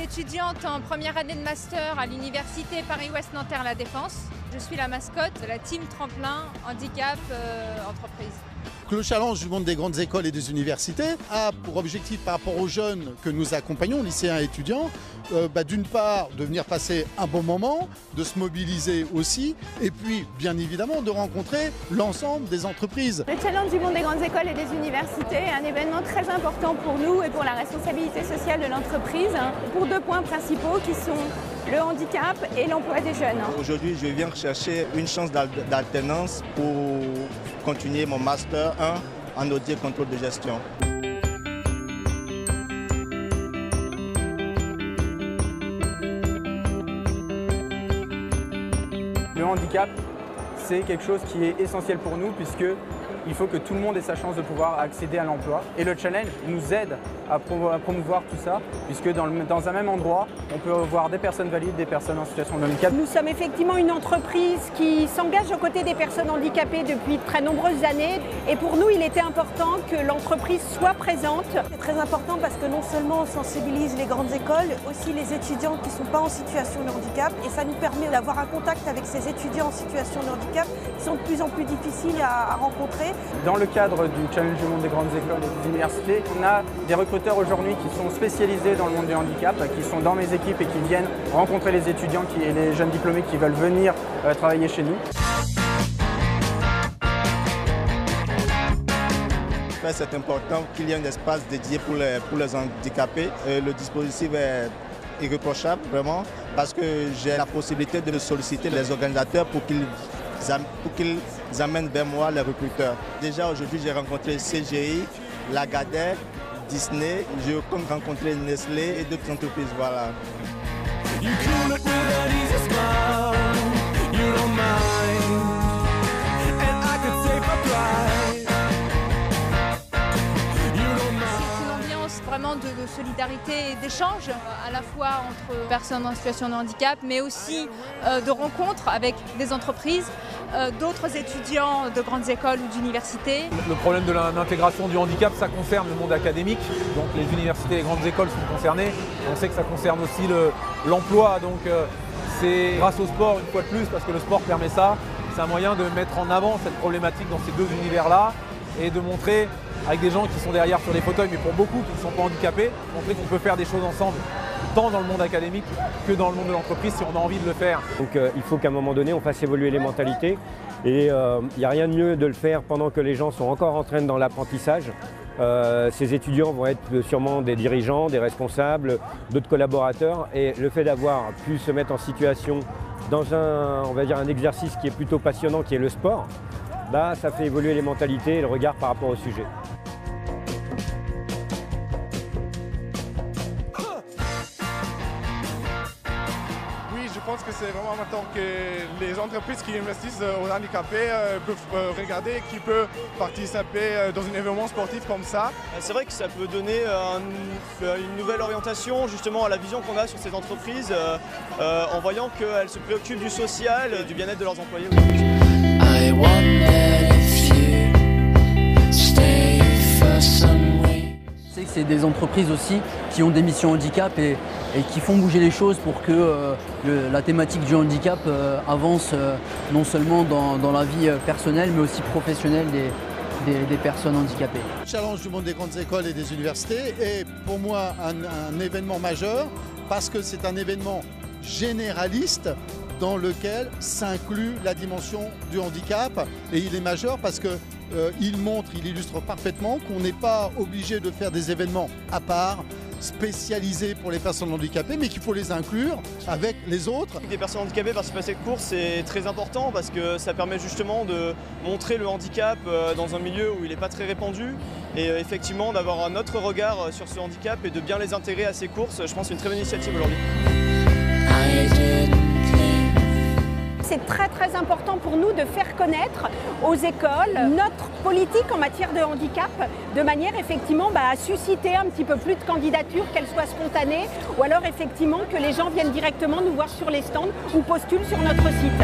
suis étudiante en première année de master à l'université Paris-Ouest Nanterre La Défense. Je suis la mascotte de la team tremplin handicap entreprise. Le challenge du monde des grandes écoles et des universités a pour objectif par rapport aux jeunes que nous accompagnons, lycéens et étudiants, d'une part de venir passer un bon moment, de se mobiliser aussi, et puis bien évidemment de rencontrer l'ensemble des entreprises. Le challenge du monde des grandes écoles et des universités est un événement très important pour nous et pour la responsabilité sociale de l'entreprise, pour deux points principaux qui sont le handicap et l'emploi des jeunes. Aujourd'hui, je viens chercher une chance d'alternance pour continuer mon Master 1 en audit et contrôle de gestion. Le handicap, c'est quelque chose qui est essentiel pour nous puisque il faut que tout le monde ait sa chance de pouvoir accéder à l'emploi. Et le challenge nous aide à promouvoir tout ça, puisque dans un même endroit, on peut voir des personnes valides, des personnes en situation de handicap. Nous sommes effectivement une entreprise qui s'engage aux côtés des personnes handicapées depuis de très nombreuses années. Et pour nous, il était important que l'entreprise soit présente. C'est très important parce que non seulement on sensibilise les grandes écoles, aussi les étudiants qui ne sont pas en situation de handicap. Et ça nous permet d'avoir un contact avec ces étudiants en situation de handicap qui sont de plus en plus difficiles à rencontrer. Dans le cadre du Challenge du monde des grandes écoles et des universités, on a des recruteurs aujourd'hui qui sont spécialisés dans le monde du handicap, qui sont dans mes équipes et qui viennent rencontrer les étudiants et les jeunes diplômés qui veulent venir travailler chez nous. C'est important qu'il y ait un espace dédié pour les handicapés. Le dispositif est irréprochable, vraiment, parce que j'ai la possibilité de solliciter les organisateurs pour qu'ils amènent vers moi les recruteurs. Déjà aujourd'hui, j'ai rencontré CGI, Lagardère, Disney, j'ai rencontré Nestlé et d'autres entreprises. Voilà. Vraiment de solidarité et d'échange à la fois entre personnes en situation de handicap mais aussi de rencontres avec des entreprises, d'autres étudiants de grandes écoles ou d'universités. Le problème de l'intégration du handicap, ça concerne le monde académique, donc les universités et les grandes écoles sont concernées. On sait que ça concerne aussi l'emploi, donc c'est grâce au sport une fois de plus, parce que le sport permet ça. C'est un moyen de mettre en avant cette problématique dans ces deux univers-là et de montrer avec des gens qui sont derrière sur les fauteuils, mais pour beaucoup qui ne sont pas handicapés, montrer qu'on peut faire des choses ensemble, tant dans le monde académique que dans le monde de l'entreprise si on a envie de le faire. Donc il faut qu'à un moment donné, on fasse évoluer les mentalités et il n'y a rien de mieux de le faire pendant que les gens sont encore en train dans l'apprentissage. Ces étudiants vont être sûrement des dirigeants, des responsables, d'autres collaborateurs et le fait d'avoir pu se mettre en situation dans on va dire un exercice qui est plutôt passionnant, qui est le sport, ça fait évoluer les mentalités et le regard par rapport au sujet. Oui, je pense que c'est vraiment important que les entreprises qui investissent aux handicapés peuvent regarder qui peut participer dans un événement sportif comme ça. C'est vrai que ça peut donner une nouvelle orientation justement à la vision qu'on a sur ces entreprises en voyant qu'elles se préoccupent du social, du bien-être de leurs employés aussi. C'est des entreprises aussi qui ont des missions handicap et qui font bouger les choses pour que la thématique du handicap avance non seulement dans la vie personnelle mais aussi professionnelle des personnes handicapées. Le challenge du monde des grandes écoles et des universités est pour moi un événement majeur parce que c'est un événement généraliste dans lequel s'inclut la dimension du handicap et il est majeur parce que il illustre parfaitement qu'on n'est pas obligé de faire des événements à part, spécialisés pour les personnes handicapées, mais qu'il faut les inclure avec les autres. Des personnes handicapées participer à cette course, c'est très important parce que ça permet justement de montrer le handicap dans un milieu où il n'est pas très répandu et effectivement d'avoir un autre regard sur ce handicap et de bien les intégrer à ces courses. Je pense que c'est une très bonne initiative aujourd'hui. C'est très important pour nous de faire connaître aux écoles notre politique en matière de handicap de manière effectivement à susciter un petit peu plus de candidatures, qu'elles soient spontanées ou alors effectivement que les gens viennent directement nous voir sur les stands ou postulent sur notre site.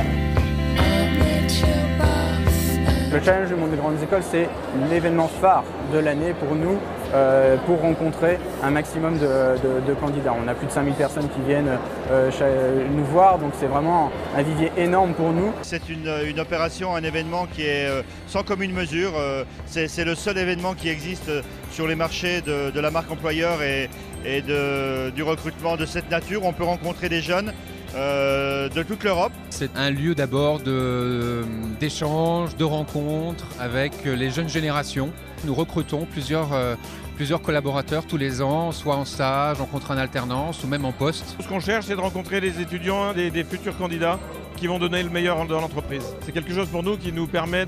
Le Challenge du monde des grandes écoles, c'est l'événement phare de l'année pour nous pour rencontrer un maximum de candidats. On a plus de 5000 personnes qui viennent nous voir, donc c'est vraiment un vivier énorme pour nous. C'est une opération, un événement qui est sans commune mesure. C'est le seul événement qui existe sur les marchés de la marque employeur et du recrutement de cette nature. On peut rencontrer des jeunes de toute l'Europe. C'est un lieu d'abord d'échanges, de rencontres avec les jeunes générations. Nous recrutons plusieurs collaborateurs tous les ans, soit en stage, en contrat en alternance ou même en poste. Ce qu'on cherche, c'est de rencontrer des étudiants, des futurs candidats qui vont donner le meilleur dans l'entreprise. C'est quelque chose pour nous qui nous permet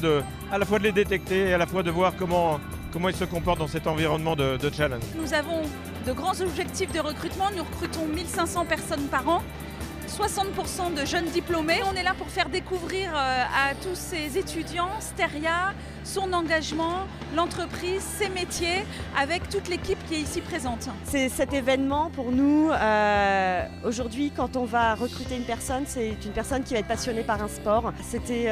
à la fois de les détecter et à la fois de voir comment ils se comportent dans cet environnement de challenge. Nous avons de grands objectifs de recrutement. Nous recrutons 1500 personnes par an. 60% de jeunes diplômés. On est là pour faire découvrir à tous ces étudiants Steria, son engagement, l'entreprise, ses métiers, avec toute l'équipe qui est ici présente. C'est cet événement pour nous, aujourd'hui, quand on va recruter une personne, c'est une personne qui va être passionnée par un sport. C'était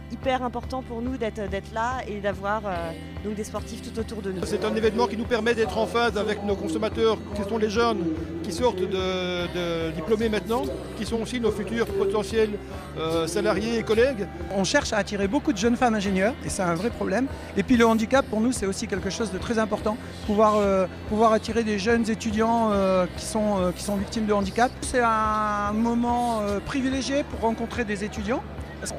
hyper important pour nous d'être là et d'avoir donc des sportifs tout autour de nous. C'est un événement qui nous permet d'être en phase avec nos consommateurs, qui sont les jeunes qui sortent de diplômés maintenant, qui sont aussi nos futurs potentiels salariés et collègues. On cherche à attirer beaucoup de jeunes femmes ingénieurs et c'est un vrai problème. Et puis le handicap pour nous c'est aussi quelque chose de très important, pouvoir attirer des jeunes étudiants qui sont victimes de handicap. C'est un moment privilégié pour rencontrer des étudiants.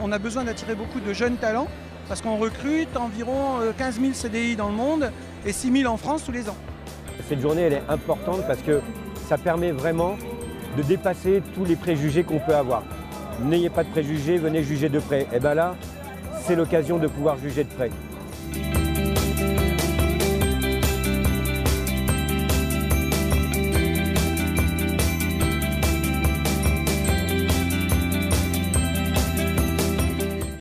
On a besoin d'attirer beaucoup de jeunes talents parce qu'on recrute environ 15 000 CDI dans le monde et 6 000 en France tous les ans. Cette journée elle est importante parce que ça permet vraiment de dépasser tous les préjugés qu'on peut avoir. N'ayez pas de préjugés, venez juger de près. Et bien là, c'est l'occasion de pouvoir juger de près.